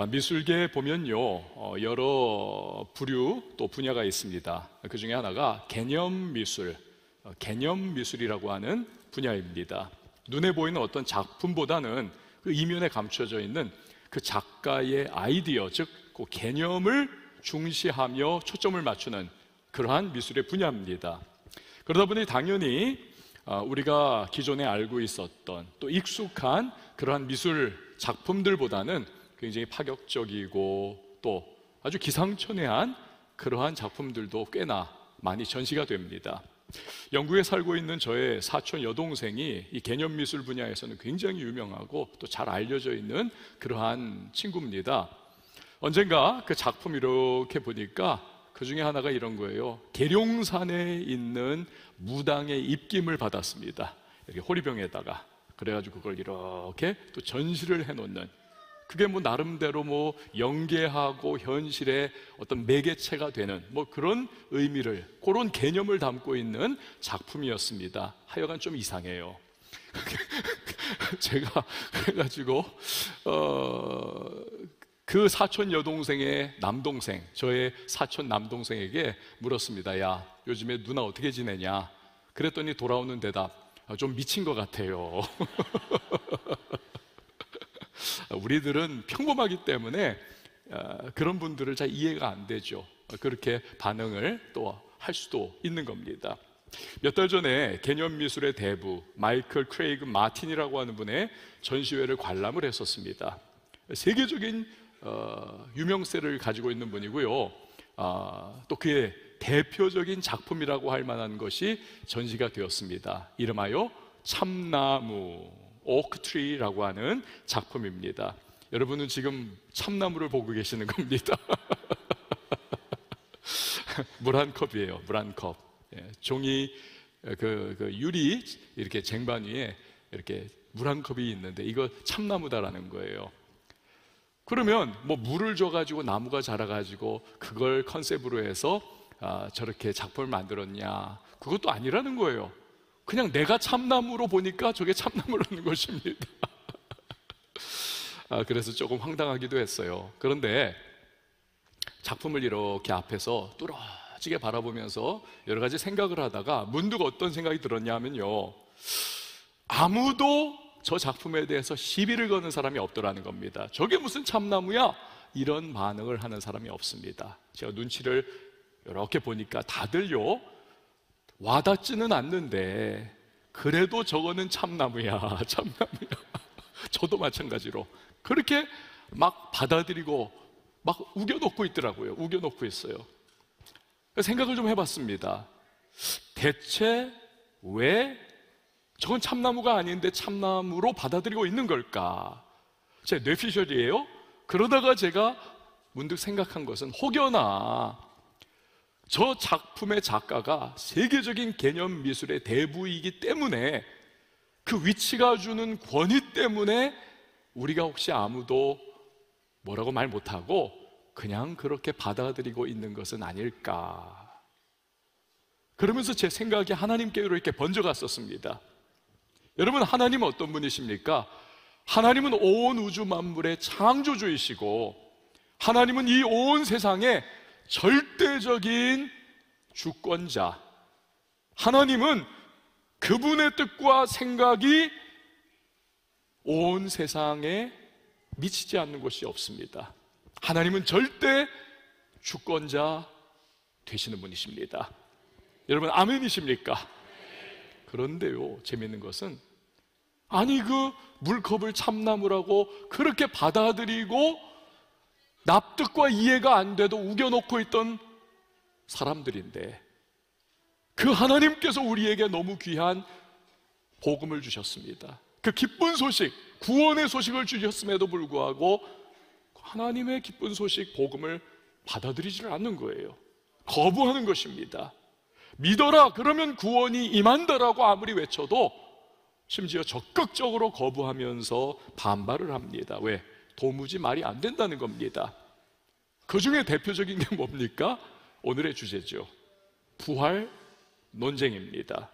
미술계에 보면요, 여러 부류 또 분야가 있습니다. 그 중에 하나가 개념미술이라고 하는 분야입니다. 눈에 보이는 어떤 작품보다는 그 이면에 감춰져 있는 그 작가의 아이디어, 즉 그 개념을 중시하며 초점을 맞추는 그러한 미술의 분야입니다. 그러다 보니 당연히 우리가 기존에 알고 있었던 또 익숙한 그러한 미술 작품들보다는 굉장히 파격적이고 또 아주 기상천외한 그러한 작품들도 꽤나 많이 전시가 됩니다. 영국에 살고 있는 저의 사촌 여동생이 이 개념미술 분야에서는 굉장히 유명하고 또 잘 알려져 있는 그러한 친구입니다. 언젠가 그 작품 이렇게 보니까 그 중에 하나가 이런 거예요. 계룡산에 있는 무당의 입김을 받았습니다. 이렇게 호리병에다가. 그래가지고 그걸 이렇게 또 전시를 해놓는, 그게 뭐 나름대로 뭐 연계하고 현실의 어떤 매개체가 되는 뭐 그런 의미를, 그런 개념을 담고 있는 작품이었습니다. 하여간 좀 이상해요. 제가 그래가지고 그 사촌 여동생의 남동생, 저의 사촌 남동생에게 물었습니다. 야, 요즘에 누나 어떻게 지내냐? 그랬더니 돌아오는 대답, 좀 미친 것 같아요. 우리들은 평범하기 때문에 그런 분들을 잘 이해가 안 되죠. 그렇게 반응을 또 할 수도 있는 겁니다. 몇 달 전에 개념미술의 대부 마이클 크레이그 마틴이라고 하는 분의 전시회를 관람을 했었습니다. 세계적인 유명세를 가지고 있는 분이고요. 또 그의 대표적인 작품이라고 할 만한 것이 전시가 되었습니다. 이름하여 참나무, 오크트리라고 하는 작품입니다. 여러분은 지금 참나무를 보고 계시는 겁니다. 물 한 컵이에요. 물 한 컵. 종이 그 유리 이렇게 쟁반 위에 이렇게 물 한 컵이 있는데 이거 참나무다라는 거예요. 그러면 뭐 물을 줘가지고 나무가 자라가지고 그걸 컨셉으로 해서 저렇게 작품을 만들었냐? 그것도 아니라는 거예요. 그냥 내가 참나무로 보니까 저게 참나무라는 것입니다. 그래서 조금 황당하기도 했어요. 그런데 작품을 이렇게 앞에서 뚫어지게 바라보면서 여러 가지 생각을 하다가 문득 어떤 생각이 들었냐면요, 아무도 저 작품에 대해서 시비를 거는 사람이 없더라는 겁니다. 저게 무슨 참나무야? 이런 반응을 하는 사람이 없습니다. 제가 눈치를 이렇게 보니까 다들요, 와닿지는 않는데 그래도 저거는 참나무야, 참나무야. 저도 마찬가지로 그렇게 막 받아들이고 막 우겨놓고 있더라고요. 우겨놓고 있어요. 생각을 좀 해봤습니다. 대체 왜 저건 참나무가 아닌데 참나무로 받아들이고 있는 걸까? 제 뇌피셜이에요. 그러다가 제가 문득 생각한 것은, 혹여나 저 작품의 작가가 세계적인 개념 미술의 대부이기 때문에, 그 위치가 주는 권위 때문에 우리가 혹시 아무도 뭐라고 말 못하고 그냥 그렇게 받아들이고 있는 것은 아닐까? 그러면서 제 생각이 하나님께로 이렇게 번져갔었습니다. 여러분, 하나님은 어떤 분이십니까? 하나님은 온 우주 만물의 창조주이시고, 하나님은 이 온 세상의 절대적인 주권자, 하나님은 그분의 뜻과 생각이 온 세상에 미치지 않는 것이 없습니다. 하나님은 절대 주권자 되시는 분이십니다. 여러분, 아멘이십니까? 그런데요, 재미있는 것은, 아니 그 물컵을 참나무라고 그렇게 받아들이고 납득과 이해가 안 돼도 우겨놓고 있던 사람들인데, 그 하나님께서 우리에게 너무 귀한 복음을 주셨습니다. 그 기쁜 소식, 구원의 소식을 주셨음에도 불구하고 하나님의 기쁜 소식, 복음을 받아들이지를 않는 거예요. 거부하는 것입니다. 믿어라, 그러면 구원이 임한다라고 아무리 외쳐도 심지어 적극적으로 거부하면서 반발을 합니다. 왜? 도무지 말이 안 된다는 겁니다. 그 중에 대표적인 게 뭡니까? 오늘의 주제죠. 부활 논쟁입니다.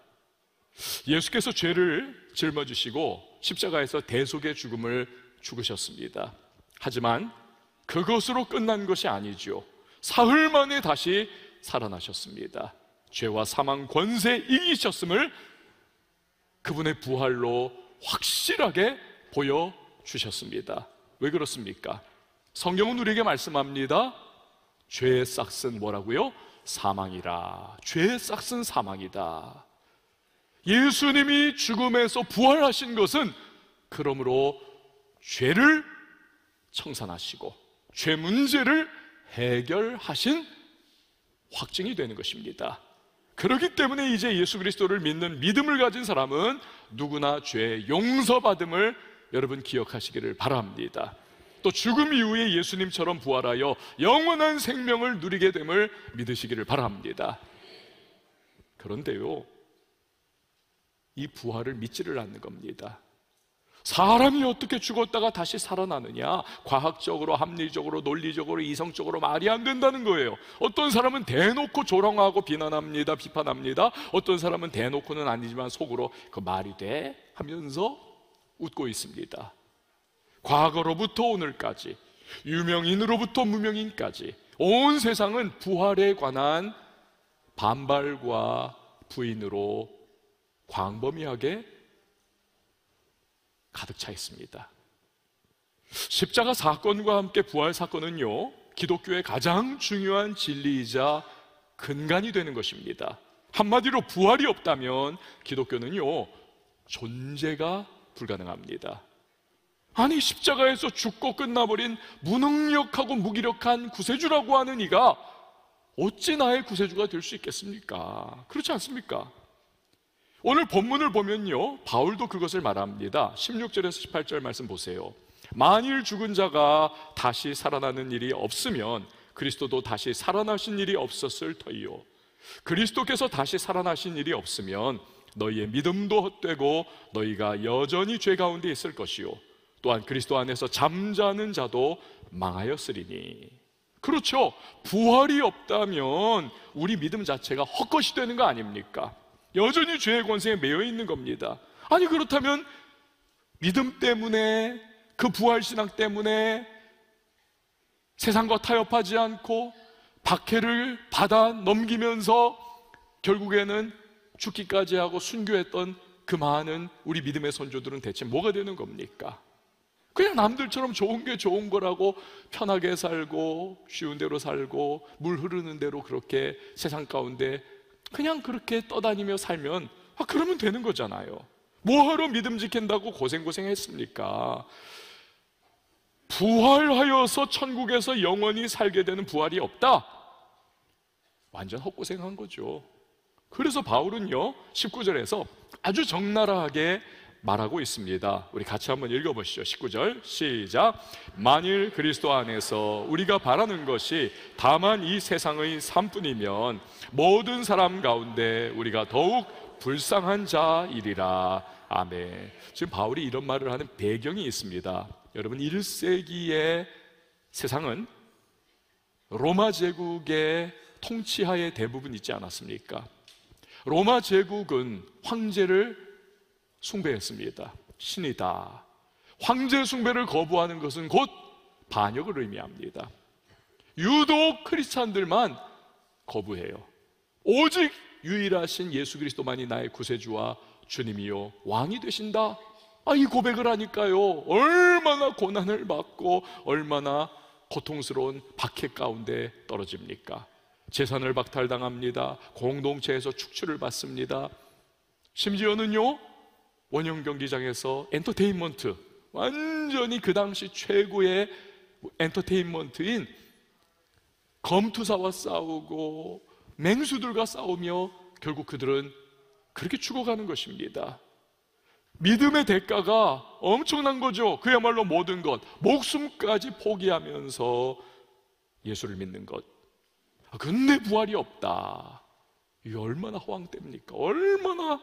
예수께서 죄를 짊어지시고 십자가에서 대속의 죽음을 죽으셨습니다. 하지만 그것으로 끝난 것이 아니죠. 사흘 만에 다시 살아나셨습니다. 죄와 사망 권세 이기셨음을 그분의 부활로 확실하게 보여주셨습니다. 왜 그렇습니까? 성경은 우리에게 말씀합니다. 죄의 싹은 뭐라고요? 사망이라. 죄의 싹은 사망이다. 예수님이 죽음에서 부활하신 것은 그러므로 죄를 청산하시고 죄 문제를 해결하신 확증이 되는 것입니다. 그렇기 때문에 이제 예수 그리스도를 믿는 믿음을 가진 사람은 누구나 죄 용서받음을 여러분 기억하시기를 바랍니다. 또 죽음 이후에 예수님처럼 부활하여 영원한 생명을 누리게 됨을 믿으시기를 바랍니다. 그런데요, 이 부활을 믿지를 않는 겁니다. 사람이 어떻게 죽었다가 다시 살아나느냐? 과학적으로, 합리적으로, 논리적으로, 이성적으로 말이 안 된다는 거예요. 어떤 사람은 대놓고 조롱하고 비난합니다, 비판합니다. 어떤 사람은 대놓고는 아니지만 속으로 그 말이 돼? 하면서 웃고 있습니다. 과거로부터 오늘까지, 유명인으로부터 무명인까지 온 세상은 부활에 관한 반발과 부인으로 광범위하게 가득 차 있습니다. 십자가 사건과 함께 부활 사건은요, 기독교의 가장 중요한 진리이자 근간이 되는 것입니다. 한마디로 부활이 없다면 기독교는요, 존재가 불가능합니다. 아니, 십자가에서 죽고 끝나버린 무능력하고 무기력한 구세주라고 하는 이가 어찌 나의 구세주가 될 수 있겠습니까? 그렇지 않습니까? 오늘 본문을 보면요, 바울도 그것을 말합니다. 16절에서 18절 말씀 보세요. 만일 죽은 자가 다시 살아나는 일이 없으면 그리스도도 다시 살아나신 일이 없었을 터이요, 그리스도께서 다시 살아나신 일이 없으면 너희의 믿음도 헛되고 너희가 여전히 죄 가운데 있을 것이요, 또한 그리스도 안에서 잠자는 자도 망하였으리니. 그렇죠. 부활이 없다면 우리 믿음 자체가 헛것이 되는 거 아닙니까? 여전히 죄의 권세에 매여 있는 겁니다. 아니, 그렇다면 믿음 때문에, 그 부활신앙 때문에 세상과 타협하지 않고 박해를 받아 넘기면서 결국에는 죽기까지 하고 순교했던 그 많은 우리 믿음의 선조들은 대체 뭐가 되는 겁니까? 그냥 남들처럼 좋은 게 좋은 거라고 편하게 살고 쉬운 대로 살고 물 흐르는 대로 그렇게 세상 가운데 그냥 그렇게 떠다니며 살면 그러면 되는 거잖아요. 뭐하러 믿음 지킨다고 고생했습니까? 부활하여서 천국에서 영원히 살게 되는 부활이 없다? 완전 헛고생한 거죠. 그래서 바울은요, 19절에서 아주 적나라하게 말하고 있습니다. 우리 같이 한번 읽어보시죠. 19절 시작. 만일 그리스도 안에서 우리가 바라는 것이 다만 이 세상의 삶뿐이면 모든 사람 가운데 우리가 더욱 불쌍한 자이리라. 아멘. 지금 바울이 이런 말을 하는 배경이 있습니다. 여러분, 1세기의 세상은 로마 제국의 통치하에 대부분 있지 않았습니까? 로마 제국은 황제를 숭배했습니다. 신이다. 황제 숭배를 거부하는 것은 곧 반역을 의미합니다. 유독 크리스찬들만 거부해요. 오직 유일하신 예수 그리스도만이 나의 구세주와 주님이요 왕이 되신다. 이 고백을 하니까요, 얼마나 고난을 받고 얼마나 고통스러운 박해 가운데 떨어집니까? 재산을 박탈당합니다. 공동체에서 축출을 받습니다. 심지어는요, 원형 경기장에서 엔터테인먼트, 완전히 그 당시 최고의 엔터테인먼트인 검투사와 싸우고 맹수들과 싸우며 결국 그들은 그렇게 죽어가는 것입니다. 믿음의 대가가 엄청난 거죠. 그야말로 모든 것, 목숨까지 포기하면서 예수를 믿는 것. 근데 부활이 없다. 이게 얼마나 허황됩니까? 얼마나,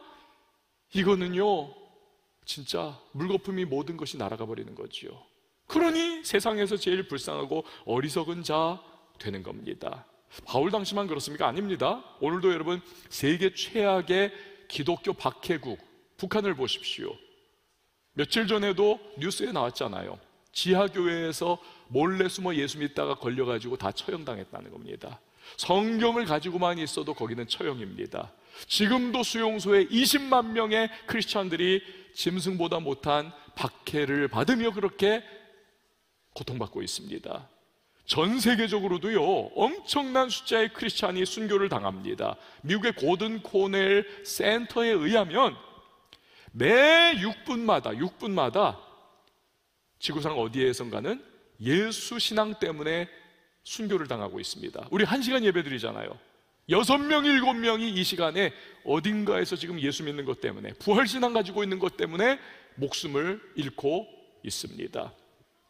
이거는요 진짜 물거품이 모든 것이 날아가 버리는 거지요. 그러니 세상에서 제일 불쌍하고 어리석은 자 되는 겁니다. 바울 당시만 그렇습니까? 아닙니다. 오늘도 여러분, 세계 최악의 기독교 박해국 북한을 보십시오. 며칠 전에도 뉴스에 나왔잖아요. 지하교회에서 몰래 숨어 예수 믿다가 걸려가지고 다 처형당했다는 겁니다. 성경을 가지고만 있어도 거기는 처형입니다. 지금도 수용소에 20만 명의 크리스찬들이 짐승보다 못한 박해를 받으며 그렇게 고통받고 있습니다. 전 세계적으로도요, 엄청난 숫자의 크리스찬이 순교를 당합니다. 미국의 고든 코넬 센터에 의하면 매 6분마다 지구상 어디에선가는 예수 신앙 때문에 순교를 당하고 있습니다. 우리 1시간 예배 드리잖아요. 6명, 7명이 이 시간에 어딘가에서 지금 예수 믿는 것 때문에, 부활신앙 가지고 있는 것 때문에 목숨을 잃고 있습니다.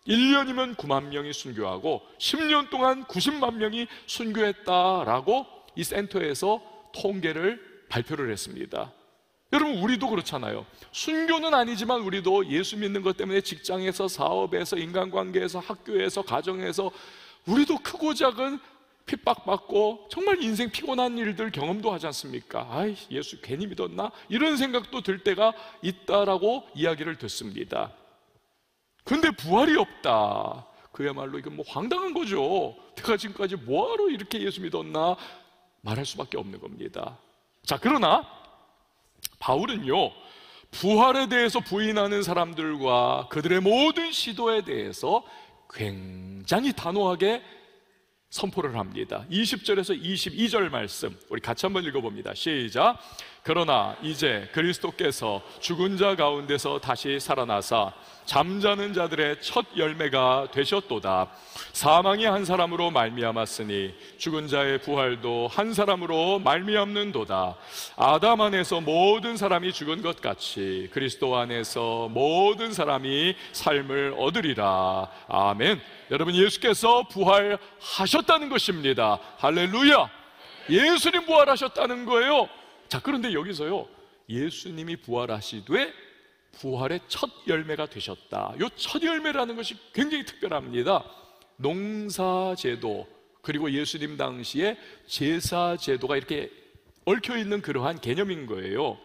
1년이면 9만 명이 순교하고 10년 동안 90만 명이 순교했다라고 이 센터에서 통계를 발표를 했습니다. 여러분, 우리도 그렇잖아요. 순교는 아니지만 우리도 예수 믿는 것 때문에 직장에서, 사업에서, 인간관계에서, 학교에서, 가정에서 우리도 크고 작은 핍박받고 정말 인생 피곤한 일들 경험도 하지 않습니까? 아이, 예수 괜히 믿었나? 이런 생각도 들 때가 있다라고 이야기를 듣습니다. 근데 부활이 없다, 그야말로 이건 뭐 황당한 거죠. 내가 지금까지 뭐하러 이렇게 예수 믿었나 말할 수밖에 없는 겁니다. 자, 그러나 바울은요, 부활에 대해서 부인하는 사람들과 그들의 모든 시도에 대해서 굉장히 단호하게 선포를 합니다. 20절에서 22절 말씀 우리 같이 한번 읽어봅니다. 시작. 그러나 이제 그리스도께서 죽은 자 가운데서 다시 살아나사 잠자는 자들의 첫 열매가 되셨도다. 사망이 한 사람으로 말미암았으니 죽은 자의 부활도 한 사람으로 말미암는도다. 아담 안에서 모든 사람이 죽은 것 같이 그리스도 안에서 모든 사람이 삶을 얻으리라. 아멘. 여러분, 예수께서 부활하셨다는 것입니다. 할렐루야. 예수님 부활하셨다는 거예요. 자, 그런데 여기서요, 예수님이 부활하시되 부활의 첫 열매가 되셨다. 이 첫 열매라는 것이 굉장히 특별합니다. 농사제도, 그리고 예수님 당시에 제사제도가 이렇게 얽혀있는 그러한 개념인 거예요.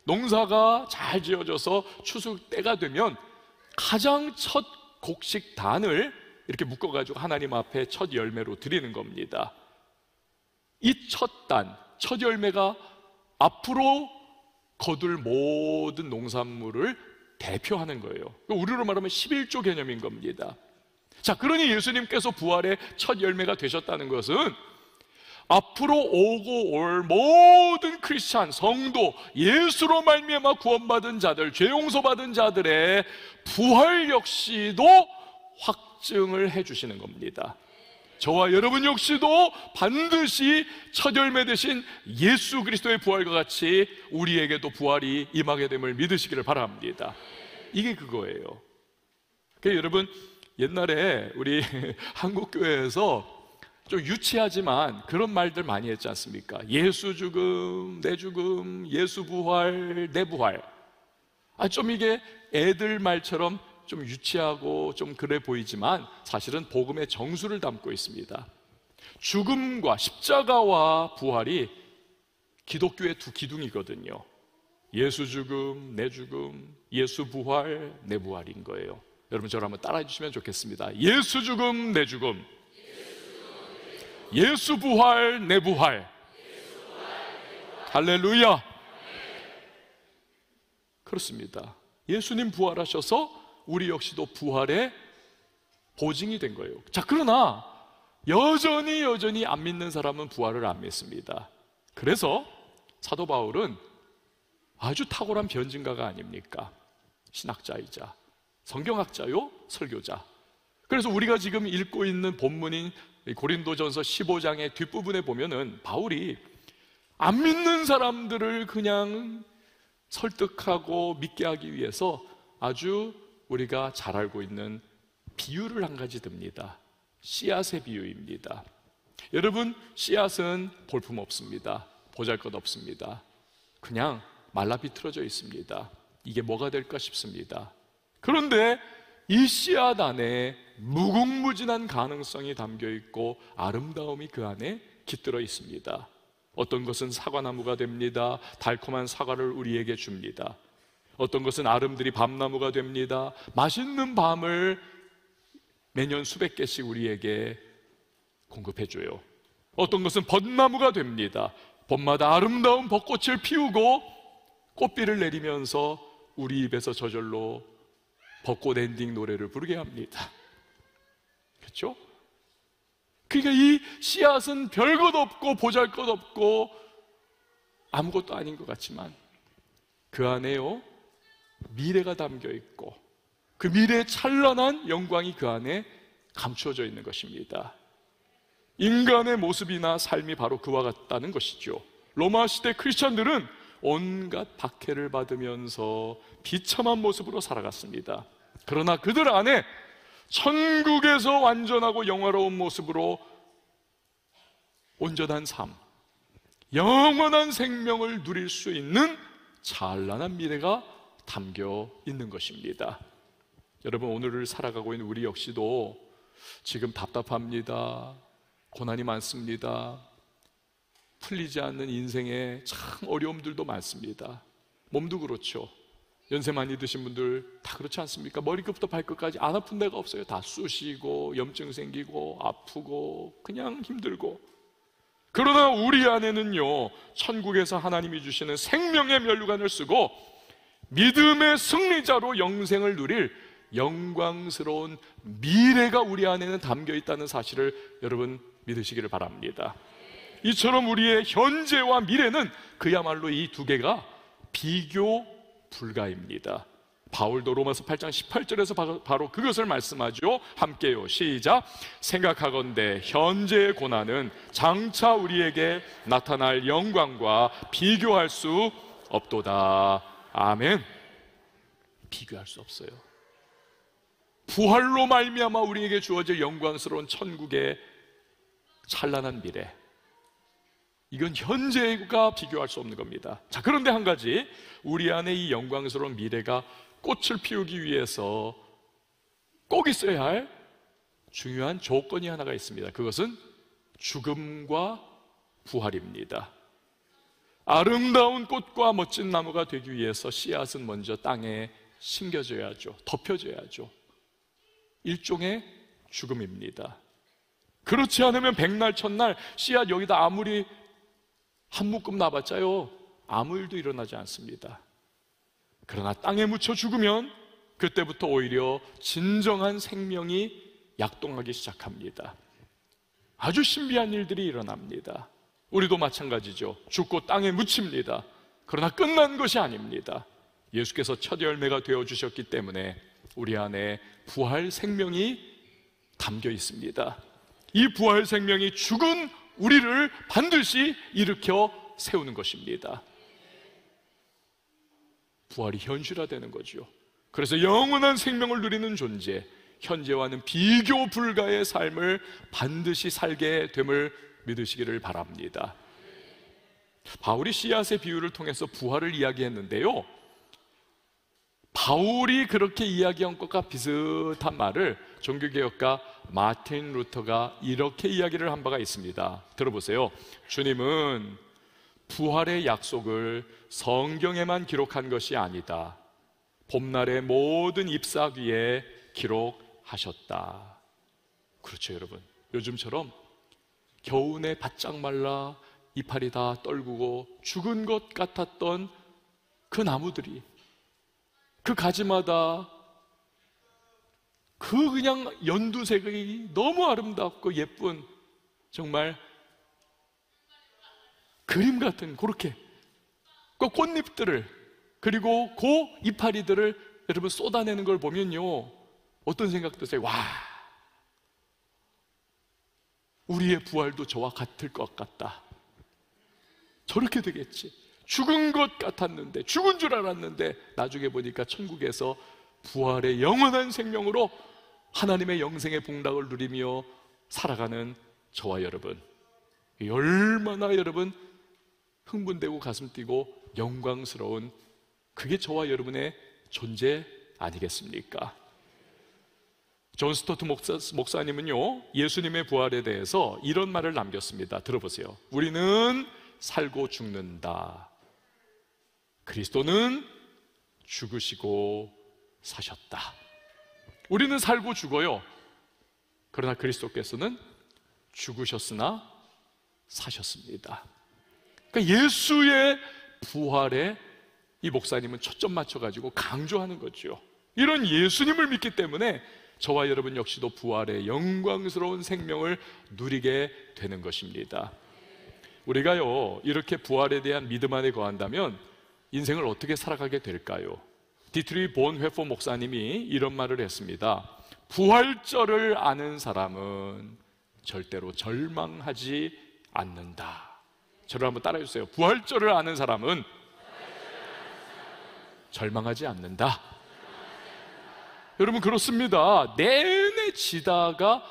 농사가 잘 지어져서 추수 때가 되면 가장 첫 곡식단을 이렇게 묶어가지고 하나님 앞에 첫 열매로 드리는 겁니다. 이 첫 단, 첫 열매가 앞으로 거둘 모든 농산물을 대표하는 거예요. 우리로 말하면 11조 개념인 겁니다. 자, 그러니 예수님께서 부활의 첫 열매가 되셨다는 것은 앞으로 오고 올 모든 크리스찬 성도, 예수로 말미암아 구원받은 자들, 죄 용서받은 자들의 부활 역시도 확증을 해주시는 겁니다. 저와 여러분 역시도 반드시 첫 열매 되신 예수 그리스도의 부활과 같이 우리에게도 부활이 임하게 됨을 믿으시기를 바랍니다. 이게 그거예요. 그러니까 여러분, 옛날에 우리 한국교회에서 좀 유치하지만 그런 말들 많이 했지 않습니까? 예수 죽음, 내 죽음, 예수 부활, 내 부활. 좀 이게 애들 말처럼 좀 유치하고 좀 그래 보이지만 사실은 복음의 정수를 담고 있습니다. 죽음과 십자가와 부활이 기독교의 두 기둥이거든요. 예수 죽음, 내 죽음, 예수 부활, 내 부활인 거예요. 여러분, 저를 한번 따라해 주시면 좋겠습니다. 예수 죽음, 내 죽음, 예수 부활, 내 부활. 할렐루야. 그렇습니다. 예수님 부활하셔서 우리 역시도 부활의 보증이 된 거예요. 자, 그러나 여전히 안 믿는 사람은 부활을 안 믿습니다. 그래서 사도 바울은 아주 탁월한 변증가가 아닙니까? 신학자이자 성경학자요, 설교자. 그래서 우리가 지금 읽고 있는 본문인 고린도전서 15장의 뒷부분에 보면은 바울이 안 믿는 사람들을 그냥 설득하고 믿게 하기 위해서 아주 우리가 잘 알고 있는 비유를 한 가지 듭니다. 씨앗의 비유입니다. 여러분, 씨앗은 볼품 없습니다. 보잘것없습니다. 그냥 말라 비틀어져 있습니다. 이게 뭐가 될까 싶습니다. 그런데 이 씨앗 안에 무궁무진한 가능성이 담겨 있고 아름다움이 그 안에 깃들어 있습니다. 어떤 것은 사과나무가 됩니다. 달콤한 사과를 우리에게 줍니다. 어떤 것은 아름드리 밤나무가 됩니다. 맛있는 밤을 매년 수백 개씩 우리에게 공급해줘요. 어떤 것은 벚나무가 됩니다. 봄마다 아름다운 벚꽃을 피우고 꽃비를 내리면서 우리 입에서 저절로 벚꽃 엔딩 노래를 부르게 합니다. 그렇죠? 그러니까 이 씨앗은 별것 없고 보잘것없고 아무것도 아닌 것 같지만 그 안에요 미래가 담겨 있고 그 미래의 찬란한 영광이 그 안에 감추어져 있는 것입니다. 인간의 모습이나 삶이 바로 그와 같다는 것이죠. 로마 시대 크리스천들은 온갖 박해를 받으면서 비참한 모습으로 살아갔습니다. 그러나 그들 안에 천국에서 완전하고 영화로운 모습으로 온전한 삶, 영원한 생명을 누릴 수 있는 찬란한 미래가 담겨 있는 것입니다. 여러분, 오늘을 살아가고 있는 우리 역시도 지금 답답합니다. 고난이 많습니다. 풀리지 않는 인생에 참 어려움들도 많습니다. 몸도 그렇죠. 연세 많이 드신 분들 다 그렇지 않습니까? 머리끝부터 발끝까지 안 아픈 데가 없어요. 다 쑤시고 염증 생기고 아프고 그냥 힘들고. 그러나 우리 안에는요, 천국에서 하나님이 주시는 생명의 면류관을 쓰고 믿음의 승리자로 영생을 누릴 영광스러운 미래가 우리 안에는 담겨 있다는 사실을 여러분 믿으시기를 바랍니다. 이처럼 우리의 현재와 미래는 그야말로 이 두 개가 비교 불가입니다. 바울도 로마서 8장 18절에서 바로 그것을 말씀하죠. 함께요, 시작. 생각하건대 현재의 고난은 장차 우리에게 나타날 영광과 비교할 수 없도다. 아멘. 비교할 수 없어요. 부활로 말미암아 우리에게 주어질 영광스러운 천국의 찬란한 미래, 이건 현재가 비교할 수 없는 겁니다. 자, 그런데 한 가지, 우리 안에 이 영광스러운 미래가 꽃을 피우기 위해서 꼭 있어야 할 중요한 조건이 하나가 있습니다. 그것은 죽음과 부활입니다. 아름다운 꽃과 멋진 나무가 되기 위해서 씨앗은 먼저 땅에 심겨져야죠. 덮여져야죠. 일종의 죽음입니다. 그렇지 않으면 백날 첫날 씨앗 여기다 아무리 한 묶음 놔봤자요, 아무 일도 일어나지 않습니다. 그러나 땅에 묻혀 죽으면 그때부터 오히려 진정한 생명이 약동하기 시작합니다. 아주 신비한 일들이 일어납니다. 우리도 마찬가지죠. 죽고 땅에 묻힙니다. 그러나 끝난 것이 아닙니다. 예수께서 첫 열매가 되어주셨기 때문에 우리 안에 부활 생명이 담겨 있습니다. 이 부활 생명이 죽은 우리를 반드시 일으켜 세우는 것입니다. 부활이 현실화되는 거죠. 그래서 영원한 생명을 누리는 존재, 현재와는 비교 불가의 삶을 반드시 살게 됨을 믿으시기를 바랍니다. 바울이 씨앗의 비유를 통해서 부활을 이야기했는데요, 바울이 그렇게 이야기한 것과 비슷한 말을 종교개혁가 마틴 루터가 이렇게 이야기를 한 바가 있습니다. 들어보세요. 주님은 부활의 약속을 성경에만 기록한 것이 아니다. 봄날의 모든 잎사귀 위에 기록하셨다. 그렇죠, 여러분. 요즘처럼 겨우내 바짝 말라 이파리 다 떨구고 죽은 것 같았던 그 나무들이, 그 가지마다 그 그냥 연두색이 너무 아름답고 예쁜, 정말 그림 같은 그렇게 그 꽃잎들을, 그리고 그 이파리들을 여러분 쏟아내는 걸 보면요, 어떤 생각 드세요? 와, 우리의 부활도 저와 같을 것 같다. 저렇게 되겠지. 죽은 것 같았는데, 죽은 줄 알았는데 나중에 보니까 천국에서 부활의 영원한 생명으로 하나님의 영생의 복락을 누리며 살아가는 저와 여러분, 얼마나 여러분 흥분되고 가슴 뛰고 영광스러운, 그게 저와 여러분의 존재 아니겠습니까? 존 스토트 목사님은요, 예수님의 부활에 대해서 이런 말을 남겼습니다. 들어보세요. 우리는 살고 죽는다. 그리스도는 죽으시고 사셨다. 우리는 살고 죽어요. 그러나 그리스도께서는 죽으셨으나 사셨습니다. 그러니까 예수의 부활에 이 목사님은 초점 맞춰가지고 강조하는 거죠. 이런 예수님을 믿기 때문에 저와 여러분 역시도 부활의 영광스러운 생명을 누리게 되는 것입니다. 우리가요, 이렇게 부활에 대한 믿음 안에 거한다면 인생을 어떻게 살아가게 될까요? 디트리 본회포 목사님이 이런 말을 했습니다. 부활절을 아는 사람은 절대로 절망하지 않는다. 저를 한번 따라해 주세요. 부활절을 아는 사람은 절망하지 않는다. 여러분, 그렇습니다. 내내 지다가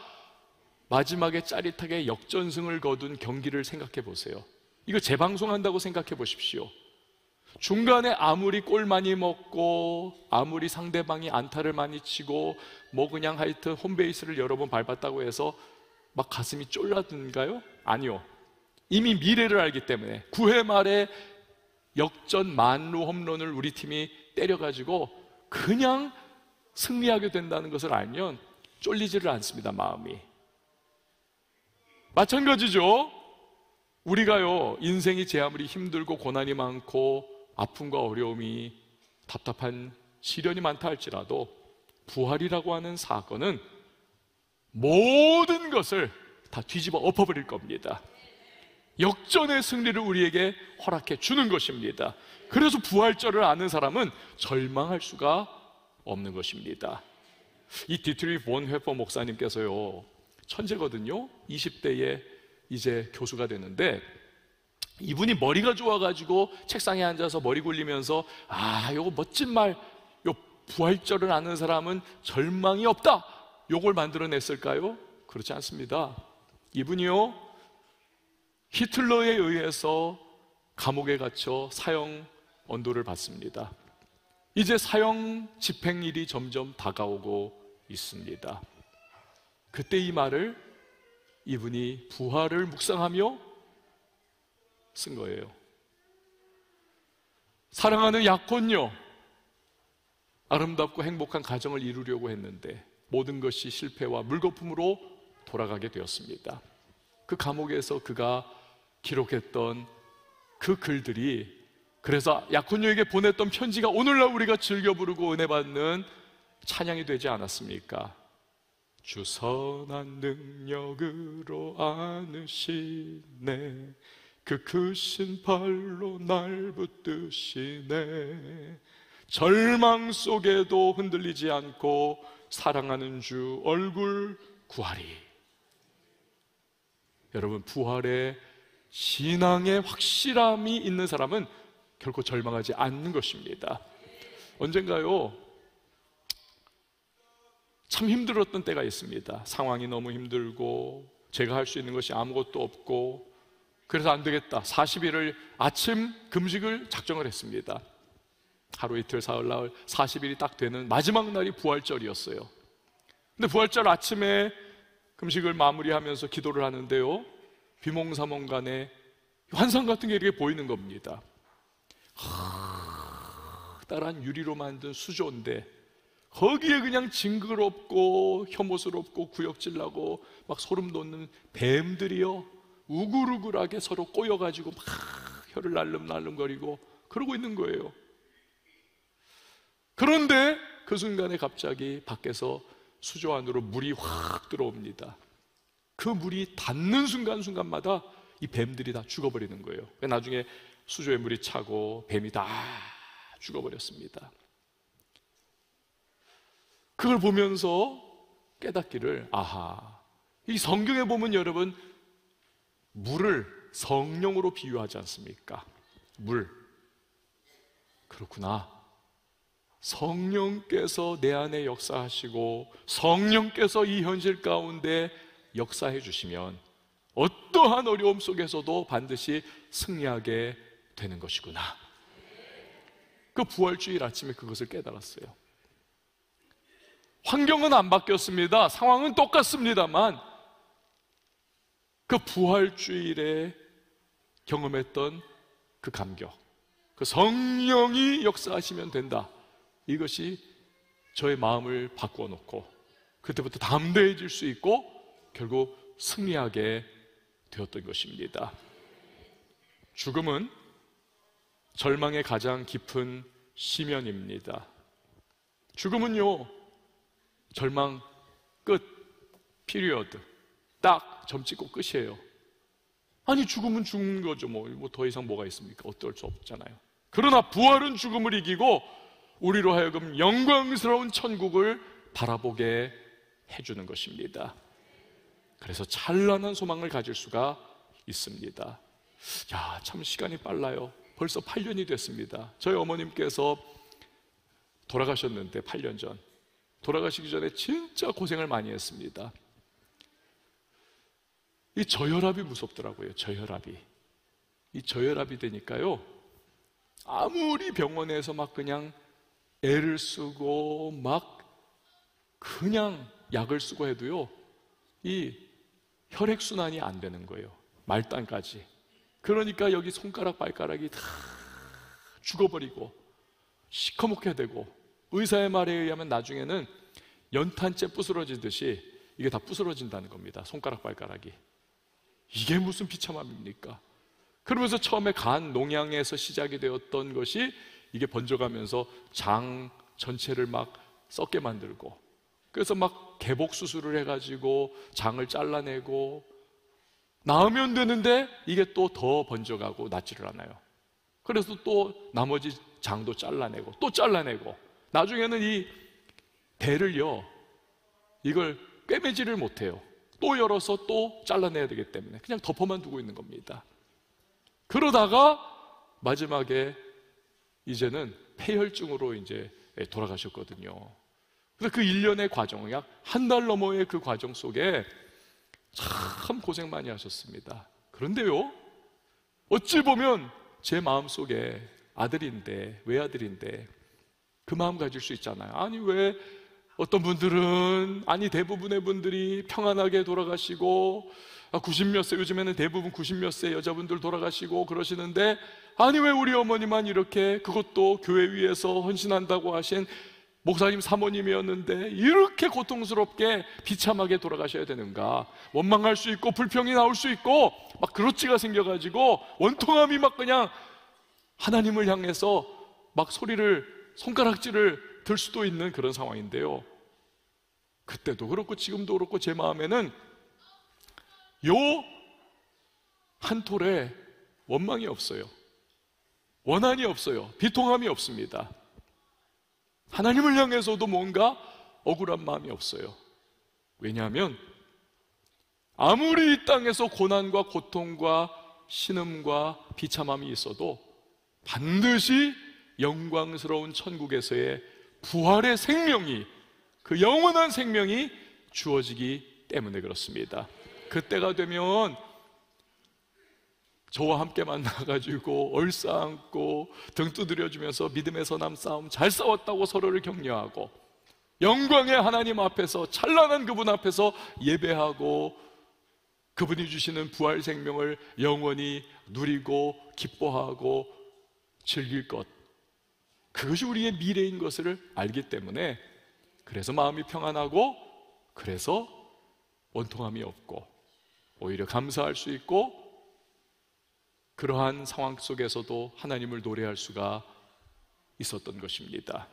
마지막에 짜릿하게 역전승을 거둔 경기를 생각해 보세요. 이거 재방송한다고 생각해 보십시오. 중간에 아무리 골 많이 먹고 아무리 상대방이 안타를 많이 치고 뭐 그냥 하여튼 홈베이스를 여러 번 밟았다고 해서 막 가슴이 쫄라든가요? 아니요. 이미 미래를 알기 때문에 9회 말에 역전 만루 홈런을 우리 팀이 때려가지고 그냥 승리하게 된다는 것을 알면 쫄리지를 않습니다. 마음이. 마찬가지죠. 우리가요, 인생이 제 아무리 힘들고 고난이 많고 아픔과 어려움이 답답한 시련이 많다 할지라도 부활이라고 하는 사건은 모든 것을 다 뒤집어 엎어버릴 겁니다. 역전의 승리를 우리에게 허락해 주는 것입니다. 그래서 부활절을 아는 사람은 절망할 수가 없는 것입니다. 이 디트리 본회퍼 목사님께서요, 천재거든요. 20대에 이제 교수가 되는데 이분이 머리가 좋아가지고 책상에 앉아서 머리 굴리면서 요거 멋진 말, 요 부활절을 아는 사람은 절망이 없다, 요걸 만들어냈을까요? 그렇지 않습니다. 이분이요, 히틀러에 의해서 감옥에 갇혀 사형 언도를 받습니다. 이제 사형 집행일이 점점 다가오고 있습니다. 그때 이 말을 이분이 부활을 묵상하며 쓴 거예요. 사랑하는 약혼녀, 아름답고 행복한 가정을 이루려고 했는데 모든 것이 실패와 물거품으로 돌아가게 되었습니다. 그 감옥에서 그가 기록했던 그 글들이, 그래서 약혼녀에게 보냈던 편지가 오늘날 우리가 즐겨 부르고 은혜 받는 찬양이 되지 않았습니까? 주 선한 능력으로 안으시네, 그 크신 팔로 날 붙드시네, 절망 속에도 흔들리지 않고 사랑하는 주 얼굴 구하리. 여러분, 부활의 신앙의 확실함이 있는 사람은 결코 절망하지 않는 것입니다. 언젠가요, 참 힘들었던 때가 있습니다. 상황이 너무 힘들고 제가 할 수 있는 것이 아무것도 없고, 그래서 안 되겠다, 40일을 아침 금식을 작정을 했습니다. 하루 이틀 사흘 나흘 40일이 딱 되는 마지막 날이 부활절이었어요. 근데 부활절 아침에 금식을 마무리하면서 기도를 하는데요, 비몽사몽간에 환상 같은 게 이렇게 보이는 겁니다. 커다란 유리로 만든 수조인데 거기에 그냥 징그럽고 혐오스럽고 구역질나고 막 소름 돋는 뱀들이요, 우글우글하게 서로 꼬여가지고 막 혀를 날름날름거리고 그러고 있는 거예요. 그런데 그 순간에 갑자기 밖에서 수조 안으로 물이 확 들어옵니다. 그 물이 닿는 순간순간마다 이 뱀들이 다 죽어버리는 거예요. 나중에 수조에 물이 차고 뱀이 다 죽어버렸습니다. 그걸 보면서 깨닫기를, 이 성경에 보면 여러분, 물을 성령으로 비유하지 않습니까? 물. 그렇구나. 성령께서 내 안에 역사하시고 성령께서 이 현실 가운데 역사해 주시면 어떠한 어려움 속에서도 반드시 승리하게 되는 것이구나. 그 부활주일 아침에 그것을 깨달았어요. 환경은 안 바뀌었습니다. 상황은 똑같습니다만 그 부활주일에 경험했던 그 감격, 그 성령이 역사하시면 된다, 이것이 저의 마음을 바꾸어 놓고 그때부터 담대해질 수 있고 결국 승리하게 되었던 것입니다. 죽음은 절망의 가장 깊은 시면입니다. 죽음은요, 절망 끝, 피리어드, 딱 점 찍고 끝이에요. 아니, 죽음은 죽는 거죠. 뭐 더 이상 뭐가 있습니까? 어떨 수 없잖아요. 그러나 부활은 죽음을 이기고 우리로 하여금 영광스러운 천국을 바라보게 해주는 것입니다. 그래서 찬란한 소망을 가질 수가 있습니다. 야, 참 시간이 빨라요. 벌써 8년이 됐습니다. 저희 어머님께서 돌아가셨는데 8년 전, 돌아가시기 전에 진짜 고생을 많이 했습니다. 이 저혈압이 무섭더라고요. 저혈압이. 이 저혈압이 되니까요, 아무리 병원에서 막 그냥 애를 쓰고 막 그냥 약을 쓰고 해도요, 이 혈액순환이 안 되는 거예요. 말단까지. 그러니까 여기 손가락 발가락이 다 죽어버리고 시커멓게 되고, 의사의 말에 의하면 나중에는 연탄재 부스러지듯이 이게 다 부스러진다는 겁니다. 손가락 발가락이. 이게 무슨 비참함입니까? 그러면서 처음에 간 농양에서 시작이 되었던 것이 이게 번져가면서 장 전체를 막 썩게 만들고, 그래서 막 개복 수술을 해가지고 장을 잘라내고, 나으면 되는데 이게 또 더 번져가고 낫지를 않아요. 그래서 또 나머지 장도 잘라내고 또 잘라내고, 나중에는 이 배를요, 이걸 꿰매지를 못해요. 또 열어서 또 잘라내야 되기 때문에 그냥 덮어만 두고 있는 겁니다. 그러다가 마지막에 이제는 폐혈증으로 이제 돌아가셨거든요. 그래서 그 1년의 과정, 약 한 달 넘어의 그 과정 속에 참 고생 많이 하셨습니다. 그런데요, 어찌 보면 제 마음속에 아들인데, 외아들인데 그 마음 가질 수 있잖아요. 아니, 왜 어떤 분들은, 아니 대부분의 분들이 평안하게 돌아가시고, 90몇 세, 요즘에는 대부분 90몇 세 여자분들 돌아가시고 그러시는데, 아니 왜 우리 어머니만 이렇게, 그것도 교회 위해서 헌신한다고 하신 목사님 사모님이었는데 이렇게 고통스럽게 비참하게 돌아가셔야 되는가? 원망할 수 있고 불평이 나올 수 있고 막 그렇지가 생겨가지고 원통함이 막 그냥 하나님을 향해서 막 소리를, 손가락질을 들 수도 있는 그런 상황인데요, 그때도 그렇고 지금도 그렇고 제 마음에는 요 한 톨에 원망이 없어요. 원한이 없어요. 비통함이 없습니다. 하나님을 향해서도 뭔가 억울한 마음이 없어요. 왜냐하면 아무리 이 땅에서 고난과 고통과 신음과 비참함이 있어도 반드시 영광스러운 천국에서의 부활의 생명이, 그 영원한 생명이 주어지기 때문에 그렇습니다. 그때가 되면 저와 함께 만나가지고 얼싸안고 등 두드려주면서 믿음의 선함 싸움 잘 싸웠다고 서로를 격려하고, 영광의 하나님 앞에서, 찬란한 그분 앞에서 예배하고, 그분이 주시는 부활 생명을 영원히 누리고 기뻐하고 즐길 것, 그것이 우리의 미래인 것을 알기 때문에, 그래서 마음이 평안하고, 그래서 원통함이 없고 오히려 감사할 수 있고, 그러한 상황 속에서도 하나님을 노래할 수가 있었던 것입니다.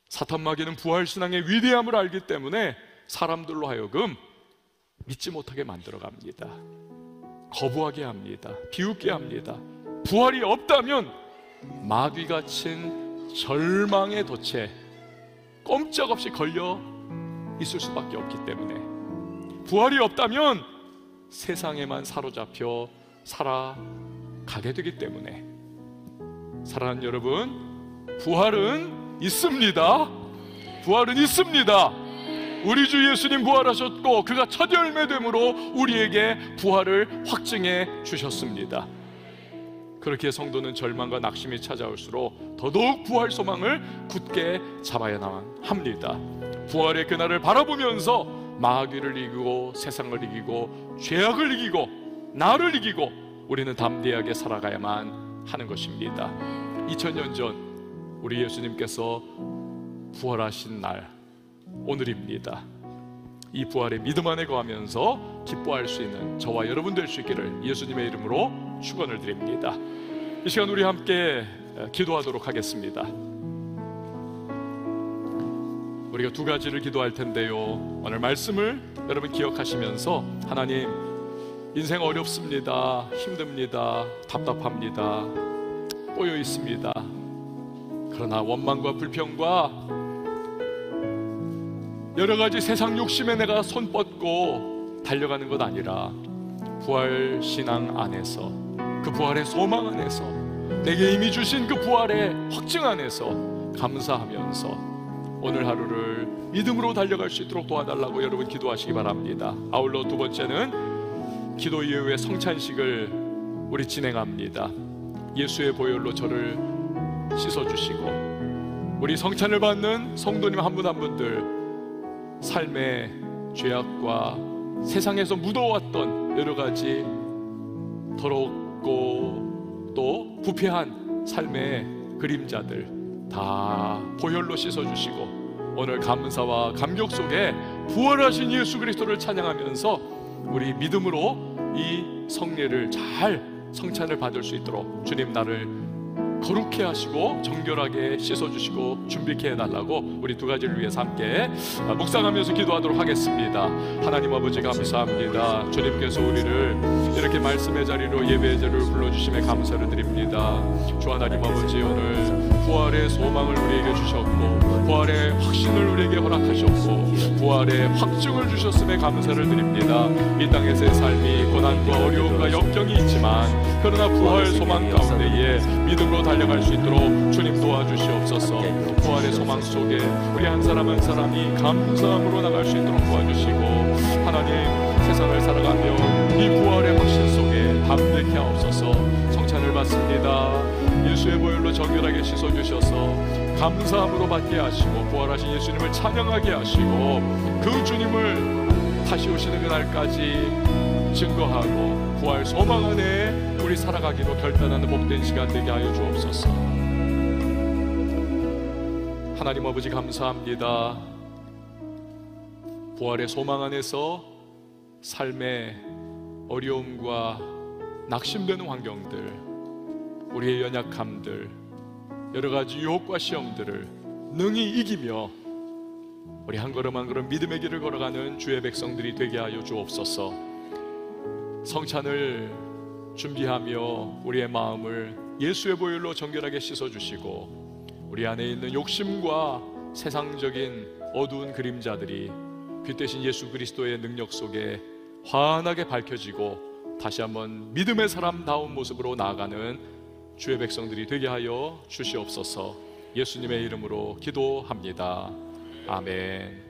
사탄 마귀는 부활신앙의 위대함을 알기 때문에 사람들로 하여금 믿지 못하게 만들어갑니다. 거부하게 합니다. 비웃게 합니다. 부활이 없다면 마귀가 친 절망의 덫에 꼼짝없이 걸려 있을 수밖에 없기 때문에, 부활이 없다면 세상에만 사로잡혀 살아가게 되기 때문에, 사랑하는 여러분, 부활은 있습니다. 부활은 있습니다. 우리 주 예수님 부활하셨고 그가 첫 열매됨으로 우리에게 부활을 확증해 주셨습니다. 그렇게 성도는 절망과 낙심이 찾아올수록 더더욱 부활 소망을 굳게 잡아야만 합니다. 부활의 그날을 바라보면서 마귀를 이기고 세상을 이기고 죄악을 이기고 나를 이기고 우리는 담대하게 살아가야만 하는 것입니다. 2000년 전 우리 예수님께서 부활하신 날, 오늘입니다. 이 부활의 믿음 안에 거하면서 기뻐할 수 있는 저와 여러분 될 수 있기를 예수님의 이름으로 축원을 드립니다. 이 시간 우리 함께 기도하도록 하겠습니다. 우리가 두 가지를 기도할 텐데요, 오늘 말씀을 여러분 기억하시면서 하나님, 인생 어렵습니다, 힘듭니다, 답답합니다, 꼬여 있습니다. 그러나 원망과 불평과 여러 가지 세상 욕심에 내가 손 뻗고 달려가는 것 아니라 부활 신앙 안에서, 그 부활의 소망 안에서, 내게 이미 주신 그 부활의 확증 안에서 감사하면서 오늘 하루를 믿음으로 달려갈 수 있도록 도와달라고 여러분 기도하시기 바랍니다. 아울러 두 번째는 기도 이후의 성찬식을 우리 진행합니다. 예수의 보혈로 저를 씻어주시고 우리 성찬을 받는 성도님 한 분 한 분들 삶의 죄악과 세상에서 묻어왔던 여러 가지 더럽고 또 부패한 삶의 그림자들 다 보혈로 씻어주시고 오늘 감사와 감격 속에 부활하신 예수 그리스도를 찬양하면서 우리 믿음으로 이 성례를 잘 성찬을 받을 수 있도록 주님 나를 거룩해 하시고 정결하게 씻어주시고 준비케 해달라고 우리 두 가지를 위해서 함께 묵상하면서 기도하도록 하겠습니다. 하나님 아버지 감사합니다. 주님께서 우리를 이렇게 말씀의 자리로 예배의 자리로 불러주심에 감사를 드립니다. 주 하나님 아버지, 오늘 부활의 소망을 우리에게 주셨고 부활의 확신을 우리에게 허락하셨고 부활의 확증을 주셨음에 감사를 드립니다. 이 땅에서의 삶이 고난과 어려움과 역경이 있지만 그러나 부활 소망 가운데에 믿음으로 달려갈 수 있도록 주님 도와주시옵소서. 부활의 소망 속에 우리 한 사람 한 사람이 감사함으로 나갈 수 있도록 도와주시고 하나님, 세상을 살아가며 이 부활의 확신 속에 담대케 하옵소서. 성찬을 받습니다. 예수의 보혈로 정결하게 씻어주셔서 감사함으로 받게 하시고 부활하신 예수님을 찬양하게 하시고 그 주님을 다시 오시는 그날까지 증거하고 부활 소망 안에 우리 살아가기로 결단하는 복된 시간 되게 하여 주옵소서. 하나님 아버지 감사합니다. 부활의 소망 안에서 삶의 어려움과 낙심되는 환경들, 우리의 연약함들, 여러 가지 유혹과 시험들을 능히 이기며 우리 한 걸음 한 걸음 믿음의 길을 걸어가는 주의 백성들이 되게 하여 주옵소서. 성찬을 준비하며 우리의 마음을 예수의 보혈로 정결하게 씻어주시고 우리 안에 있는 욕심과 세상적인 어두운 그림자들이 빛 대신 예수 그리스도의 능력 속에 환하게 밝혀지고 다시 한번 믿음의 사람다운 모습으로 나아가는 주의 백성들이 되게 하여 주시옵소서. 예수님의 이름으로 기도합니다. 아멘.